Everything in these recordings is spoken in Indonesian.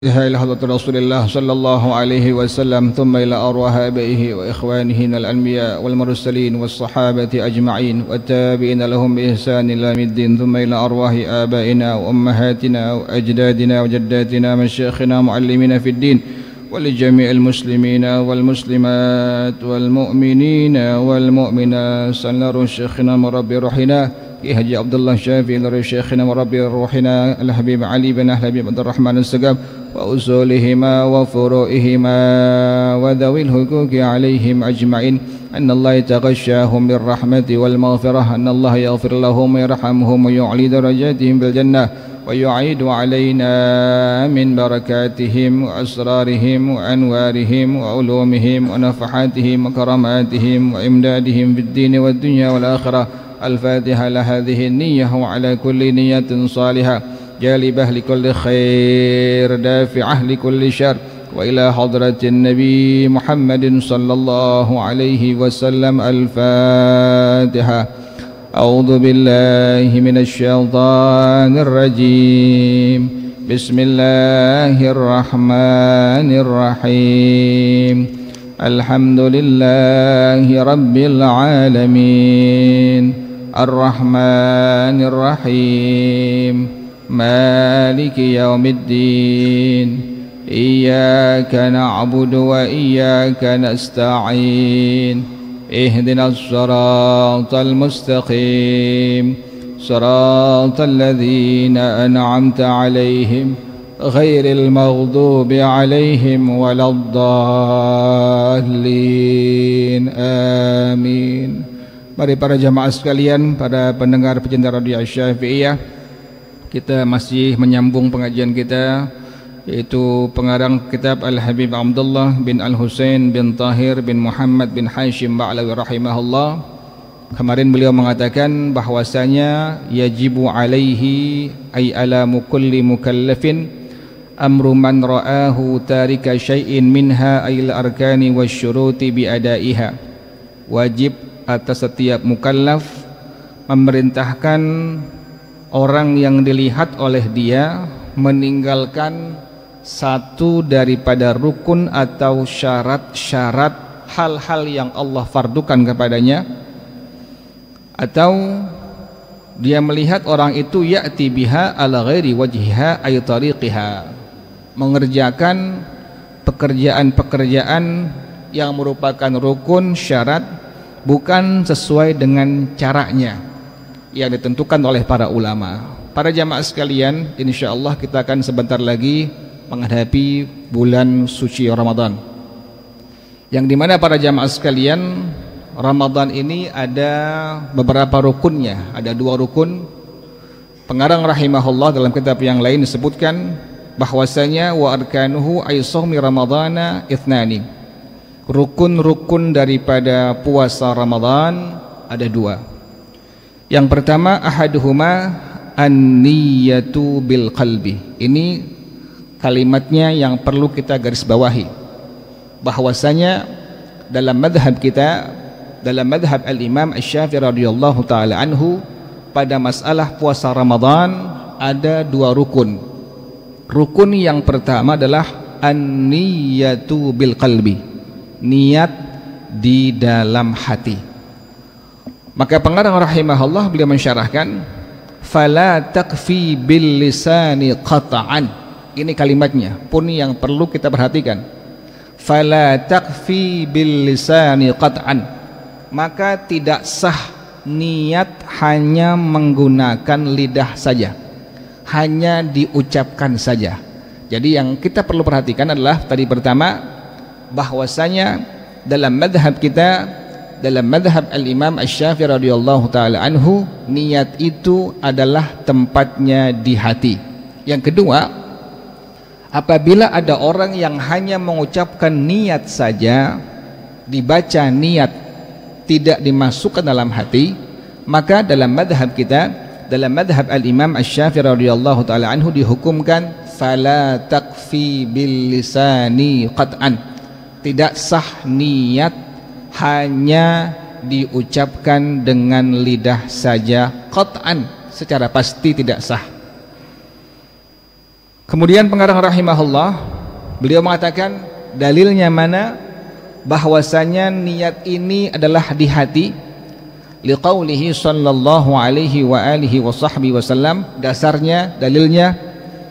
إلى حضرة رسول الله صلى الله عليه وسلم ثم إلى أرواح آبائه وإخوانه الأنبياء والمرسلين والصحابة أجمعين والتابعين لهم بإحسان إلى يوم الدين ثم إلى أرواح آبائنا وأمهاتنا وأجدادنا وجداتنا مشايخنا معلمين في الدين ولجميع المسلمين والمسلمات والمؤمنين والمؤمنات سنر شيخنا مربي روحنا حاجي عبد الله الشافعي لشيخنا مربي روحنا الحبيب علي بن الحبيب عبد الرحمن السقاف وأصولهما وفروعهما وذوي الحقوق عليهم أجمعين أن الله يتغشاهم بالرحمة والمغفرة أن الله يغفر لهم ويرحمهم ويعلي درجاتهم بالجنة ويعيد علينا من بركاتهم وأسرارهم وأنوارهم وعلومهم ونفحاتهم وكراماتهم وإمدادهم في الدين والدنيا والآخرة. الفاتحة لهذه النية وعلى كل نية صالحة جالبة لكل خير دافعة لكل شر وإلى حضرة النبي محمد صلى الله عليه وسلم. الفاتحة. أعوذ بالله من الشيطان الرجيم. بسم الله الرحمن الرحيم. الحمد لله رب العالمين الرحمن الرحيم مالك يوم الدين إياك نعبد وإياك نستعين اهدنا الصراط المستقيم صراط الذين أنعمت عليهم غير المغضوب عليهم ولا الضالين. Amin. Mari para jamaah sekalian, para pendengar pecinta radio Asy-Syafi'iyah, kita masih menyambung pengajian kita, yaitu pengarang kitab Al-Habib Abdullah bin Al-Husain bin Tahir bin Muhammad bin Hashim Ba'lawi rahimahullah. Kemarin beliau mengatakan bahwasanya yajibu alaihi ay alamu kulli mukallafin amru man ra'ahu tarika syai'in minha ayil arkani wasyuruti biadaiha. Wajib atas setiap mukallaf memerintahkan orang yang dilihat oleh dia meninggalkan satu daripada rukun atau syarat-syarat hal-hal yang Allah fardukan kepadanya, atau dia melihat orang itu ya'ti biha ala ghairi wajhiha ay tariqiha, mengerjakan pekerjaan-pekerjaan yang merupakan rukun syarat bukan sesuai dengan caranya yang ditentukan oleh para ulama. Para jamaah sekalian, insyaallah kita akan sebentar lagi menghadapi bulan suci Ramadan, yang dimana para jamaah sekalian, Ramadan ini ada beberapa rukunnya, ada dua rukun. Pengarang rahimahullah dalam kitab yang lain disebutkan bahwasanya wa arkanuhu ay shaumi ramadhana ithnani, rukun-rukun daripada puasa Ramadan ada dua. Yang pertama ahaduhuma an-niyatu bil qalbi. Ini kalimatnya yang perlu kita garis bawahi, bahwasanya dalam madhab kita, dalam madhab al-Imam Asy-Syafi'i radhiyallahu ta'ala anhu, pada masalah puasa Ramadan ada dua rukun. Rukun yang pertama adalah an-niyatu bil qalbi, niat di dalam hati. Maka pengarang rahimahullah beliau mensyarahkan fala takfi bil lisani qat'an. Ini kalimatnya pun yang perlu kita perhatikan. Fala takfi bil lisani qat'an, maka tidak sah niat hanya menggunakan lidah saja, hanya diucapkan saja. Jadi yang kita perlu perhatikan adalah tadi pertama, bahwasanya dalam madhab kita, dalam madhab al-Imam Asy-Syafi'i radhiyallahu ta'ala anhu, niat itu adalah tempatnya di hati. Yang kedua, apabila ada orang yang hanya mengucapkan niat saja, dibaca niat, tidak dimasukkan dalam hati, maka dalam madhab kita, dalam madhab al-Imam Asy-Syafi'i radhiyallahu ta'ala anhu dihukumkan fala takfi bil lisani qat'an, tidak sah niat hanya diucapkan dengan lidah saja, qat'an, secara pasti tidak sah. Kemudian pengarang rahimahullah, beliau mengatakan dalilnya mana bahwasanya niat ini adalah di hati, liqaulihi sallallahu alaihi wa alihi wa sahbihi wasallam. Dasarnya, dalilnya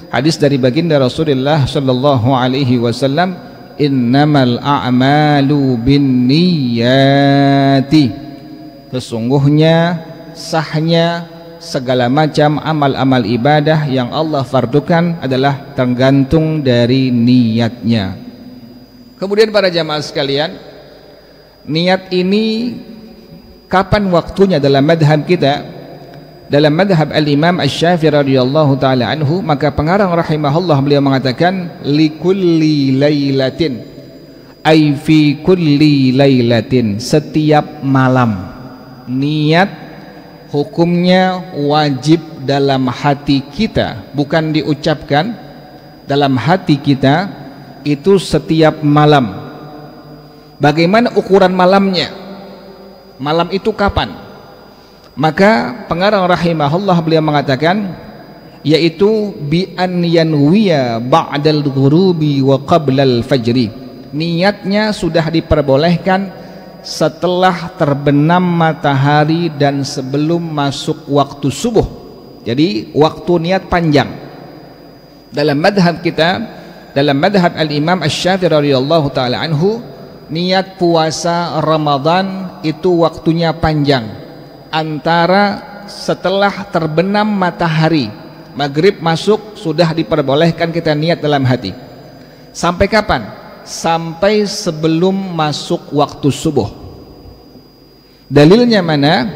hadis dari baginda Rasulullah sallallahu alaihi wasallam, innamal a'malu binniyati, sesungguhnya sahnya segala macam amal-amal ibadah yang Allah fardukan adalah tergantung dari niatnya. Kemudian para jamaah sekalian, niat ini kapan waktunya dalam madhab kita? Dalam madhab al-Imam Asy-Syafi'i radhiyallahu ta'ala anhu, maka pengarang rahimahullah beliau mengatakan likulli lailatin, ay fi kulli lailatin, setiap malam. Niat hukumnya wajib dalam hati kita, bukan diucapkan, dalam hati kita, itu setiap malam. Bagaimana ukuran malamnya? Malam itu kapan? Maka pengarang rahimahullah beliau mengatakan, yaitu bi an yanwiya ba'dal ghurubi wa qablal fajri. Niatnya sudah diperbolehkan setelah terbenam matahari dan sebelum masuk waktu subuh. Jadi waktu niat panjang. Dalam madhab kita, dalam madhab al-Imam Asy-Syafi'i radhiyallahu ta'ala anhu, niat puasa Ramadan itu waktunya panjang, antara setelah terbenam matahari, maghrib masuk, sudah diperbolehkan kita niat dalam hati. Sampai kapan? Sampai sebelum masuk waktu subuh. Dalilnya mana?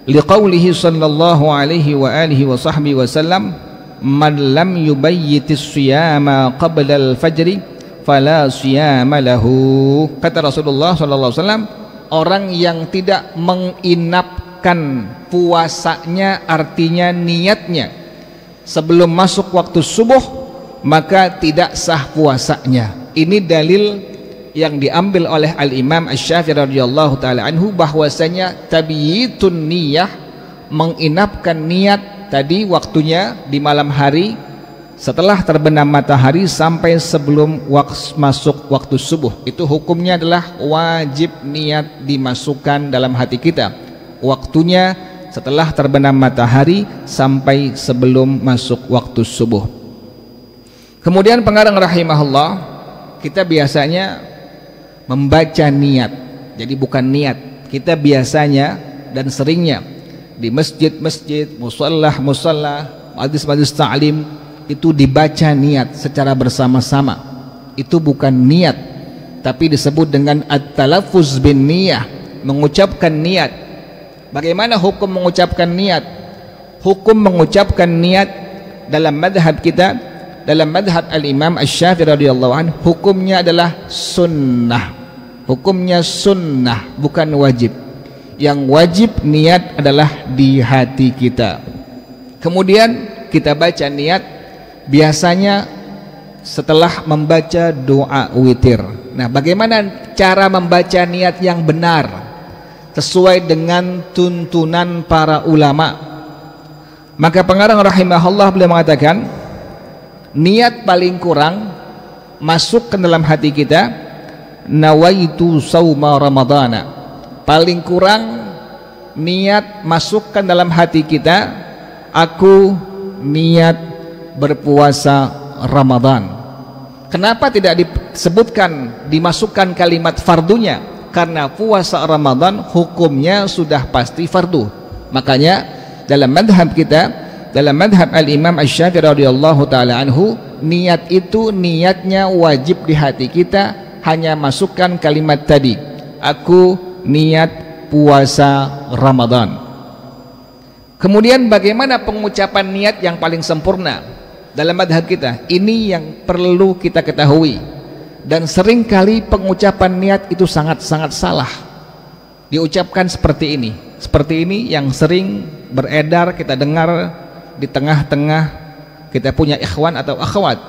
Liqaulihi sallallahu alaihi wa alihi wa sahbihi wasallam, man lam yubayyitis siyama qabla al-fajri fala siyama lahu. Kata Rasulullah sallallahu alaihi wasallam, orang yang tidak menginapkan puasanya, artinya niatnya, sebelum masuk waktu subuh, maka tidak sah puasanya. Ini dalil yang diambil oleh al-Imam Asy-Syafi'i radhiyallahu taala anhu, bahwasanya tabyitun niyah, menginapkan niat tadi waktunya di malam hari setelah terbenam matahari sampai sebelum masuk waktu subuh, itu hukumnya adalah wajib niat dimasukkan dalam hati kita. Waktunya setelah terbenam matahari sampai sebelum masuk waktu subuh. Kemudian pengarang rahimahullah, kita biasanya membaca niat, jadi bukan niat. Kita biasanya dan seringnya di masjid-masjid, musalla, majlis-majlis ta'lim, itu dibaca niat secara bersama-sama. Itu bukan niat, tapi disebut dengan at-talaffuz bin niyah, mengucapkan niat. Bagaimana hukum mengucapkan niat? Hukum mengucapkan niat dalam madhab kita, dalam madhab al-Imam Asy-Syafi'i radhiyallahu anhu, hukumnya adalah sunnah. Hukumnya sunnah, bukan wajib. Yang wajib niat adalah di hati kita. Kemudian kita baca niat biasanya setelah membaca doa witir. Nah, bagaimana cara membaca niat yang benar sesuai dengan tuntunan para ulama? Maka pengarang rahimahullah beliau mengatakan, niat paling kurang masuk ke dalam hati kita, nawaitu sauma ramadana. Paling kurang niat masukkan dalam hati kita, aku niat berpuasa Ramadan. Kenapa tidak disebutkan, dimasukkan kalimat fardunya? Karena puasa Ramadan hukumnya sudah pasti fardu. Makanya dalam madhab kita, dalam madhab al-Imam Asy-Syafi'i radhiyallahu ta'ala anhu, niat itu niatnya wajib di hati kita, hanya masukkan kalimat tadi, aku niat puasa Ramadan. Kemudian bagaimana pengucapan niat yang paling sempurna dalam madhab kita? Ini yang perlu kita ketahui, dan seringkali pengucapan niat itu sangat-sangat salah. Diucapkan seperti ini yang sering beredar, kita dengar di tengah-tengah kita punya ikhwan atau akhwat.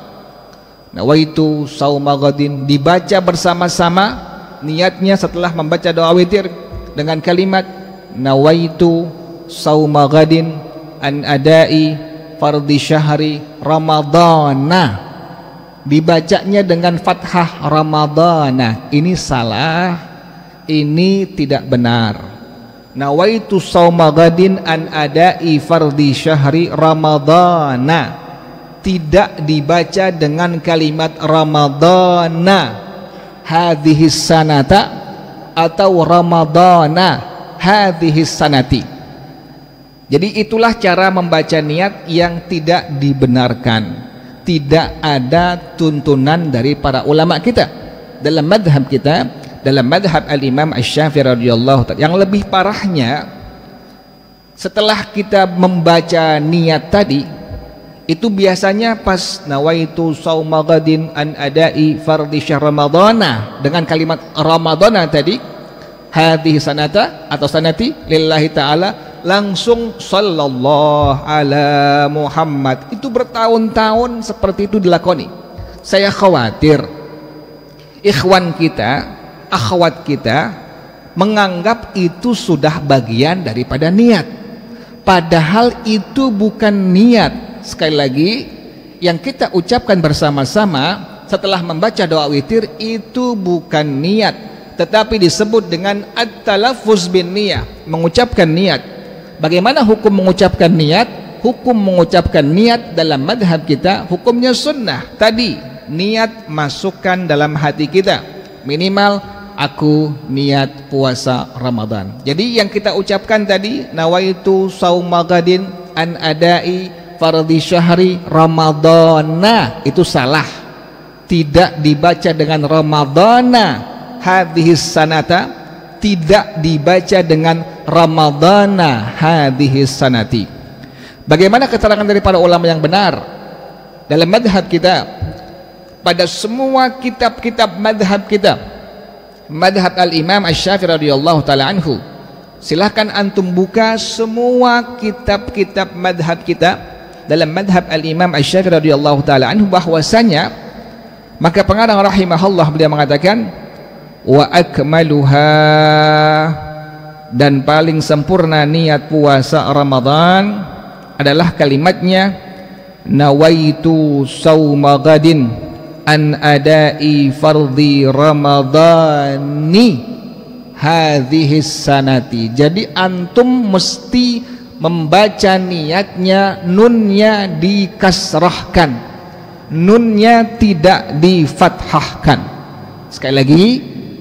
Nawaitu sauma ghadin, dibaca bersama-sama niatnya setelah membaca doa witir dengan kalimat nawaitu sauma ghadin an adai fardhi syahri ramadana, dibacanya dengan fathah ramadana. Ini salah, ini tidak benar. Nawaitu shauma ghadin an adai fardhi syahri ramadana, tidak dibaca dengan kalimat ramadana hadhihi sanata atau ramadana hadhihi sanati. Jadi itulah cara membaca niat yang tidak dibenarkan. Tidak ada tuntunan dari para ulama kita dalam madhab kita, dalam madhab al-Imam Asy-Syafi'i radhiyallahu ta'ala. Yang lebih parahnya, setelah kita membaca niat tadi, itu biasanya pas nawaitu shauma ghadin an adai fardhi syahr ramadana, dengan kalimat ramadana tadi, hadhihi sanata atau sanati lillahi ta'ala, langsung sallallahu ala Muhammad. Itu bertahun-tahun seperti itu dilakoni. Saya khawatir ikhwan kita, akhwat kita menganggap itu sudah bagian daripada niat, padahal itu bukan niat. Sekali lagi, yang kita ucapkan bersama-sama setelah membaca doa witir itu bukan niat, tetapi disebut dengan at-talaffuz bin niyah, mengucapkan niat. Bagaimana hukum mengucapkan niat? Hukum mengucapkan niat dalam madhab kita hukumnya sunnah. Tadi niat masukkan dalam hati kita, minimal aku niat puasa Ramadan. Jadi yang kita ucapkan tadi, nawaitu shauma ghadin an adai fardhi syahri ramadana, itu salah. Tidak dibaca dengan ramadana hadhihi sanata, tidak dibaca dengan ramadana hadhihi sanati. Bagaimana keterangan dari para ulama yang benar dalam madhab kita? Pada semua kitab-kitab madhab kita, madhab al-Imam Asy-Syafi'i radhiyallahu ta'ala anhu, silahkan antum buka semua kitab-kitab madhab kita. Dalam madhab al-Imam Asy-Syafi'i radhiyallahu ta'ala anhu, bahwasanya, maka pengarang rahimahullah beliau mengatakan, wa akmaluha, dan paling sempurna niat puasa Ramadan adalah kalimatnya nawaitu shauma ghadin an adai fardhi ramadhani hadhihi sanati. Jadi antum mesti membaca niatnya, nunnya dikasrahkan, nunnya tidak difathahkan. Sekali lagi,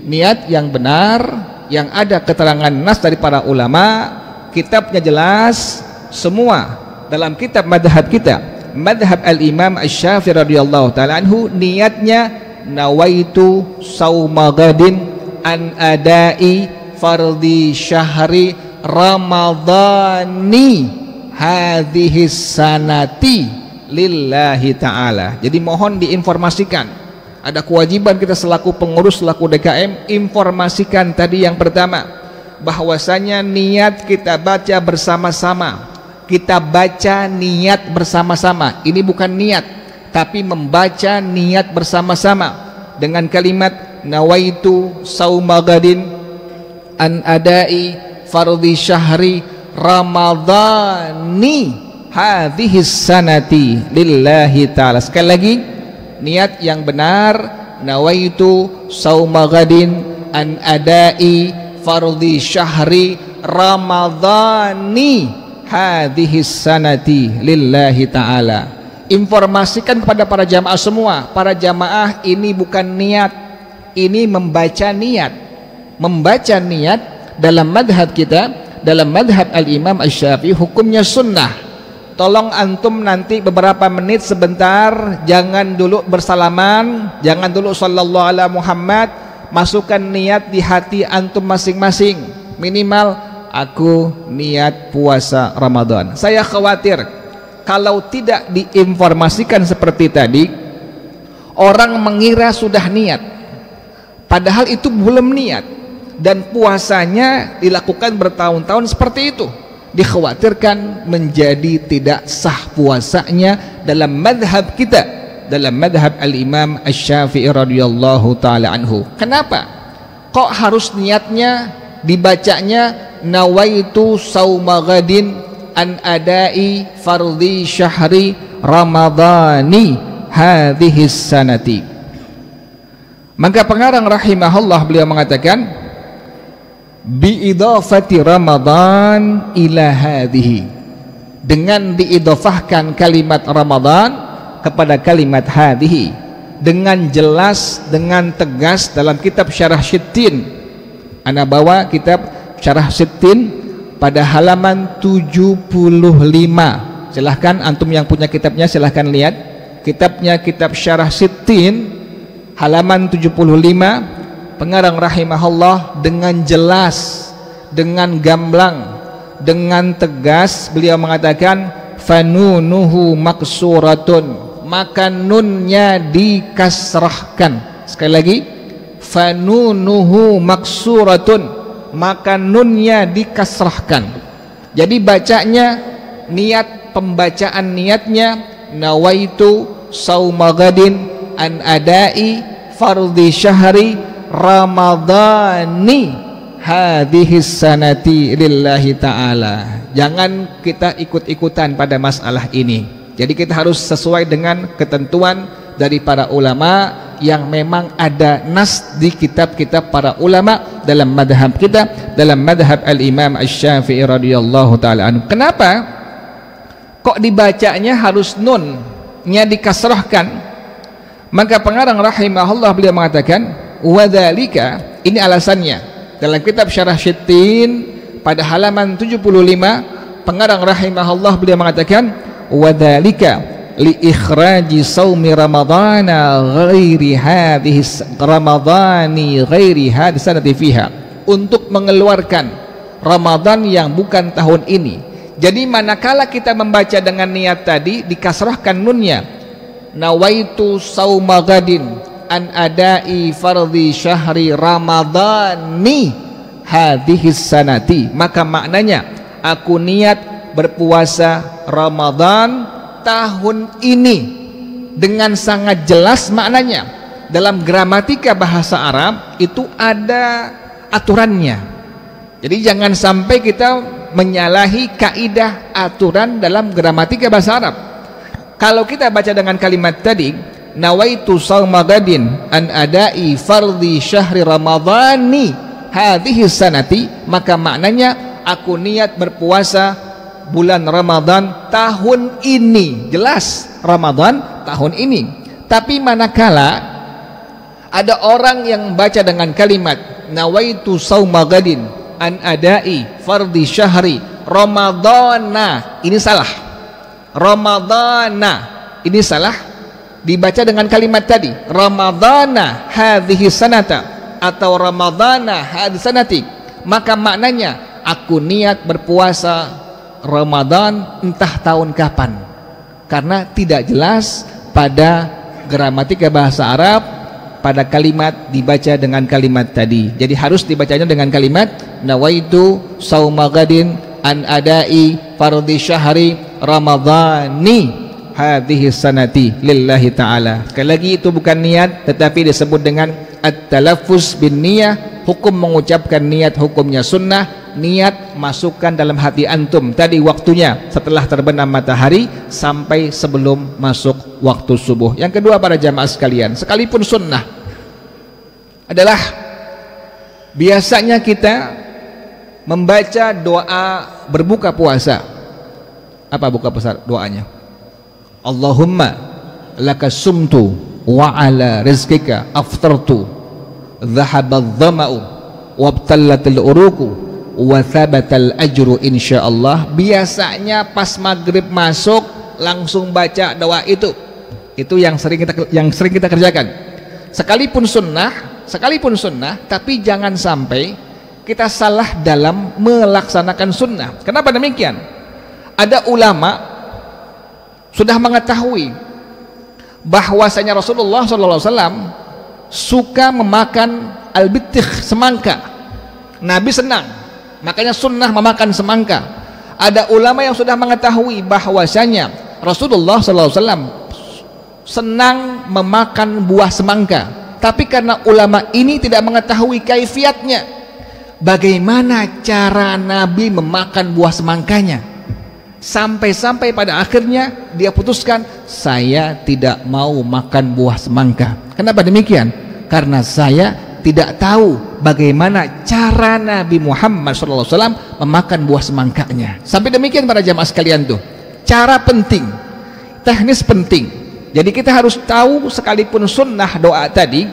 niat yang benar, yang ada keterangan nas dari para ulama, kitabnya jelas semua. Dalam kitab madhab kita, madhab al-Imam Asy-Syafi'i radhiyallahu ta'ala anhu, niatnya nawaitu shauma ghadin an adai fardhi syahri ramadhani hadhihi sanati lillahi ta'ala. Jadi mohon diinformasikan, ada kewajiban kita selaku pengurus, selaku DKM, informasikan tadi yang pertama, bahwasanya niat kita baca bersama-sama. Kita baca niat bersama-sama. Ini bukan niat, tapi membaca niat bersama-sama dengan kalimat nawaitu shauma ghadin an adai fardhi syahri ramadhani hadhihi sanati lillahi ta'ala. Sekali lagi, niat yang benar, nawaitu shauma ghadin an adai fardhi syahri ramadhani hadhihi sanati lillahi ta'ala. Informasikan kepada para jamaah semua, para jamaah, ini bukan niat, ini membaca niat. Membaca niat dalam madhab kita, dalam madhab al-Imam Asy-Syafi'i, hukumnya sunnah. Tolong antum nanti beberapa menit sebentar, jangan dulu bersalaman, jangan dulu sallallahu ala Muhammad, masukkan niat di hati antum masing-masing, minimal aku niat puasa Ramadan. Saya khawatir kalau tidak diinformasikan seperti tadi, orang mengira sudah niat, padahal itu belum niat, dan puasanya dilakukan bertahun-tahun seperti itu. Dikhawatirkan menjadi tidak sah puasanya dalam madhab kita, dalam madhab al-Imam Asy-Syafi'i radhiyallahu ta'ala anhu. Kenapa? Kok harus niatnya dibacanya nawaitu shauma ghadin an adai fardhi syahri ramadhani hadhihi sanati. Maka pengarang rahimahullah beliau mengatakan bi idafati Ramadan ila hadhihi, dengan diidhafahkan kalimat Ramadan kepada kalimat hadhihi dengan jelas, dengan tegas dalam kitab Syarah Sittin. Ana bawa kitab Syarah Sittin pada halaman 75. Silahkan antum yang punya kitabnya silahkan lihat kitabnya, kitab Syarah Sittin halaman 75. Pengarang rahimahullah dengan jelas, dengan gamblang, dengan tegas beliau mengatakan fanunuhu maksuratun, maka nunnya dikasrahkan. Sekali lagi, fanunuhu maksuratun, maka nunnya dikasrahkan. Jadi bacanya, niat pembacaan niatnya nawaitu saumagadin an adai fardhi syahri ramadhani hadhihi sanati lillahi ta'ala. Jangan kita ikut-ikutan pada masalah ini. Jadi kita harus sesuai dengan ketentuan dari para ulama yang memang ada nas di kitab-kitab para ulama dalam madhab kita, dalam madhab al-Imam Asy-Syafi'i radhiyallahu ta'ala anhu. Kenapa kok dibacanya harus nunnya dikasrahkan? Maka pengarang rahimahullah beliau mengatakan wadzalika, ini alasannya. Dalam kitab Syarah Sittin pada halaman 75 pengarang rahimahullah beliau mengatakan wadzalika li ikhraji shaumi ramadhana ghairi hadhihi ramadhani ghairi hadhihi sanati fiha, untuk mengeluarkan Ramadan yang bukan tahun ini. Jadi manakala kita membaca dengan niat tadi dikasrahkan nunnya nawaitu sauma gadin an adai fardhi syahri ramadhani hadhihi sanati, maka maknanya aku niat berpuasa Ramadan tahun ini. Dengan sangat jelas maknanya. Dalam gramatika bahasa Arab itu ada aturannya. Jadi jangan sampai kita menyalahi kaidah aturan dalam gramatika bahasa Arab. Kalau kita baca dengan kalimat tadi nawaitu shauma gadin an adai fardhi syahri ramadhani hadhihi sanati, maka maknanya aku niat berpuasa bulan Ramadan tahun ini. Jelas Ramadan tahun ini. Tapi manakala ada orang yang baca dengan kalimat nawaitu shauma gadin an adai fardhi syahri ramadhana, ini salah. Ramadhana ini salah, dibaca dengan kalimat tadi Ramadhana hadhihi sanata atau Ramadhana hadhihi sanati, maka maknanya aku niat berpuasa Ramadan entah tahun kapan, karena tidak jelas pada gramatika bahasa Arab pada kalimat dibaca dengan kalimat tadi. Jadi harus dibacanya dengan kalimat nawaitu shauma gadin an adai fardhi syahri ramadhani hadhihi sanati lillahi ta'ala. Sekali lagi itu bukan niat, tetapi disebut dengan at-talaffuz bin niyah. Hukum mengucapkan niat hukumnya sunnah. Niat masukkan dalam hati antum tadi waktunya setelah terbenam matahari sampai sebelum masuk waktu subuh. Yang kedua para jamaah sekalian, sekalipun sunnah adalah biasanya kita membaca doa berbuka puasa. Apa buka puasa doanya? Allahumma laka sumtu wa ala rizqika aftartu dhahabadh dhama'u wabtallatil uruku wa thabatal ajru insyaallah. Biasanya pas maghrib masuk langsung baca doa itu. Itu yang sering kita kerjakan. Sekalipun sunnah, tapi jangan sampai kita salah dalam melaksanakan sunnah. Kenapa demikian? Ada ulama sudah mengetahui bahwasanya Rasulullah SAW suka memakan al-bitikh, semangka. Nabi senang, makanya sunnah memakan semangka. Ada ulama yang sudah mengetahui bahwasanya Rasulullah SAW senang memakan buah semangka, tapi karena ulama ini tidak mengetahui kaifiatnya, bagaimana cara Nabi memakan buah semangkanya. Sampai-sampai pada akhirnya dia putuskan, saya tidak mau makan buah semangka. Kenapa demikian? Karena saya tidak tahu bagaimana cara Nabi Muhammad SAW memakan buah semangkanya. Sampai demikian para jamaah sekalian tuh. Cara penting, teknis penting. Jadi kita harus tahu sekalipun sunnah doa tadi,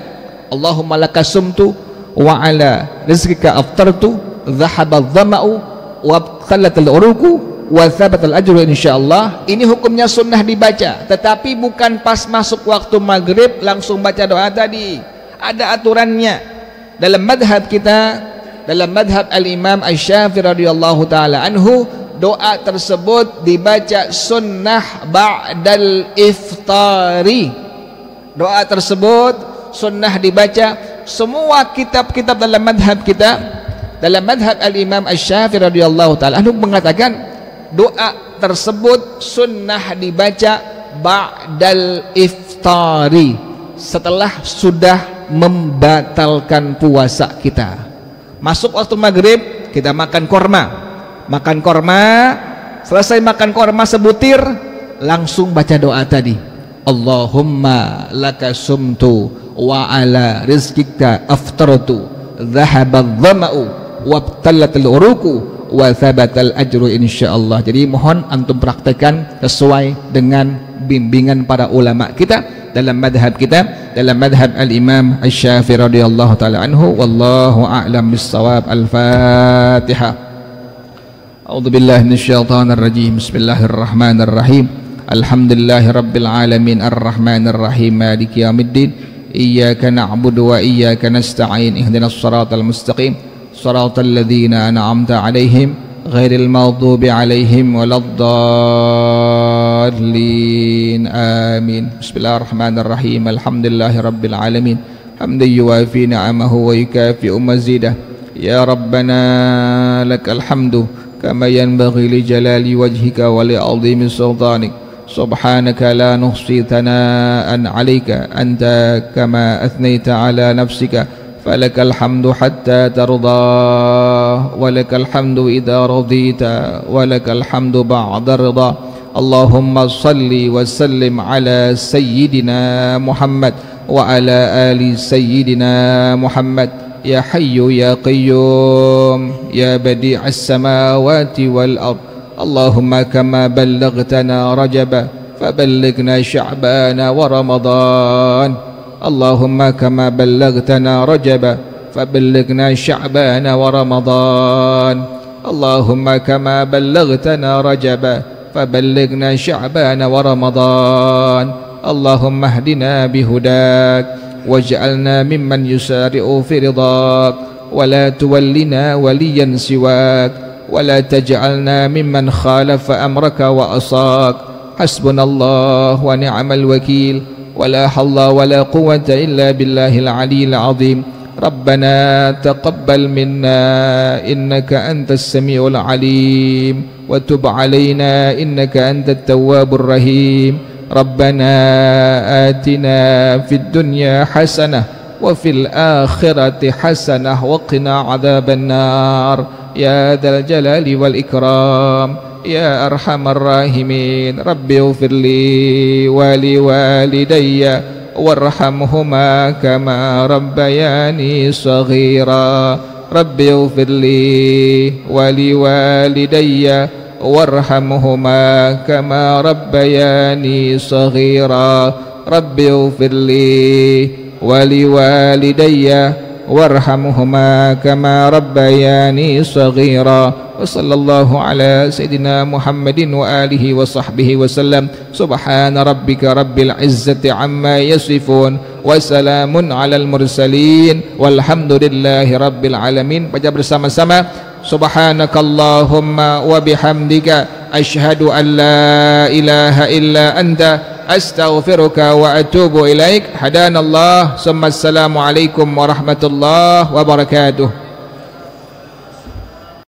Allahumma laka sumtu wa ala rizqika aftartu dhahaba dhama'u wa qallatal uruku wa thabatal ajru insyaallah. Ini hukumnya sunnah dibaca, tetapi bukan pas masuk waktu maghrib langsung baca doa tadi. Ada aturannya. Dalam madhab kita, dalam madhab al-imam Asy-Syafi'i radhiyallahu ta'ala anhu, doa tersebut dibaca sunnah ba'dal iftari. Doa tersebut sunnah dibaca. Semua kitab-kitab dalam madhab kita, dalam madhab al-imam Asy-Syafi'i radhiyallahu ta'ala anhu mengatakan doa tersebut sunnah dibaca ba'dal iftari, setelah sudah membatalkan puasa kita. Masuk waktu maghrib kita makan korma, selesai makan korma sebutir langsung baca doa tadi, Allahumma laka sumtu wa ala rizqika aftartu dhahabadh dhama'u wabtallatil uruku wa thabatal ajru insyaallah. Jadi mohon antum praktekkan sesuai dengan bimbingan para ulama kita dalam madhab kita, dalam madhab al-imam Asy-Syafi'i radhiyallahu ta'ala anhu. Wallahu a'lam bis-shawab. Al-Fatihah. A'udzu billahi minasyaitonir rajim. Bismillahirrahmanirrahim. Alhamdulillahi rabbil alamin arrahmanir rahim maliki yaumiddin. Iyyaka na'budu wa iyyaka nasta'in. Ihdinas shiratal mustaqim. Shiratal ladzina an'amta 'alaihim ghairil maghdubi 'alaihim waladdallin. Amin. Bismillahirrahmanirrahim. Alhamdulillahi rabbil alamin. Hamdan yuwafi ni'amahu wa yukafi'u mazidah. Ya Rabbana lakal hamdu kama yanbaghi li jalali wajhika wa li 'azimi sultanik. Subhanaka la nuhsi thana'an 'alaika anta kama athnayta 'ala nafsika. فلك الحمد حتى ترضى ولك الحمد إذا رضيت ولك الحمد بعد الرضا. اللهم صل وسلم على سيدنا محمد وعلى آل سيدنا محمد. يا حي يا قيوم يا بديع السماوات والأرض. اللهم كما بلغتنا رجب فبلغنا شعبان ورمضان. اللهم كما بلغتنا رجب فبلغنا شعبان ورمضان. اللهم كما بلغتنا رجب فبلغنا شعبان ورمضان. اللهم اهدنا بهداك واجعلنا ممن يسارع في رضاك ولا تولنا وليا سواك ولا تجعلنا ممن خالف أمرك وأصاك. حسبنا الله ونعم الوكيل ولا حول ولا قوة إلا بالله العلي العظيم. ربنا تقبل منا إنك أنت السميع العليم وتب علينا إنك أنت التواب الرحيم. ربنا آتنا في الدنيا حسنة وفي الآخرة حسنة وقنا عذاب النار يا ذا الجلال والإكرام يا أرحم الراحمين. رب اغفر لي ولوالدي وارحمهما كما ربياني صغيرا. رب اغفر لي ولوالدي وارحمهما كما ربياني صغيرا. رب اغفر لي ولوالدي وارحمهما كما ربياني صغيرا. وصلى الله على سيدنا محمد وآله وصحبه وسلم. سبحان ربك رب العزة عما يصفون وسلام على المرسلين والحمد لله رب العالمين. Baca bersama-sama. Subhanakallahumma wa bihamdika asyhadu an la ilaha illa anta astaghfiruka wa atubu ilaik. Hadanallah. Assalamualaikum warahmatullahi wabarakatuh.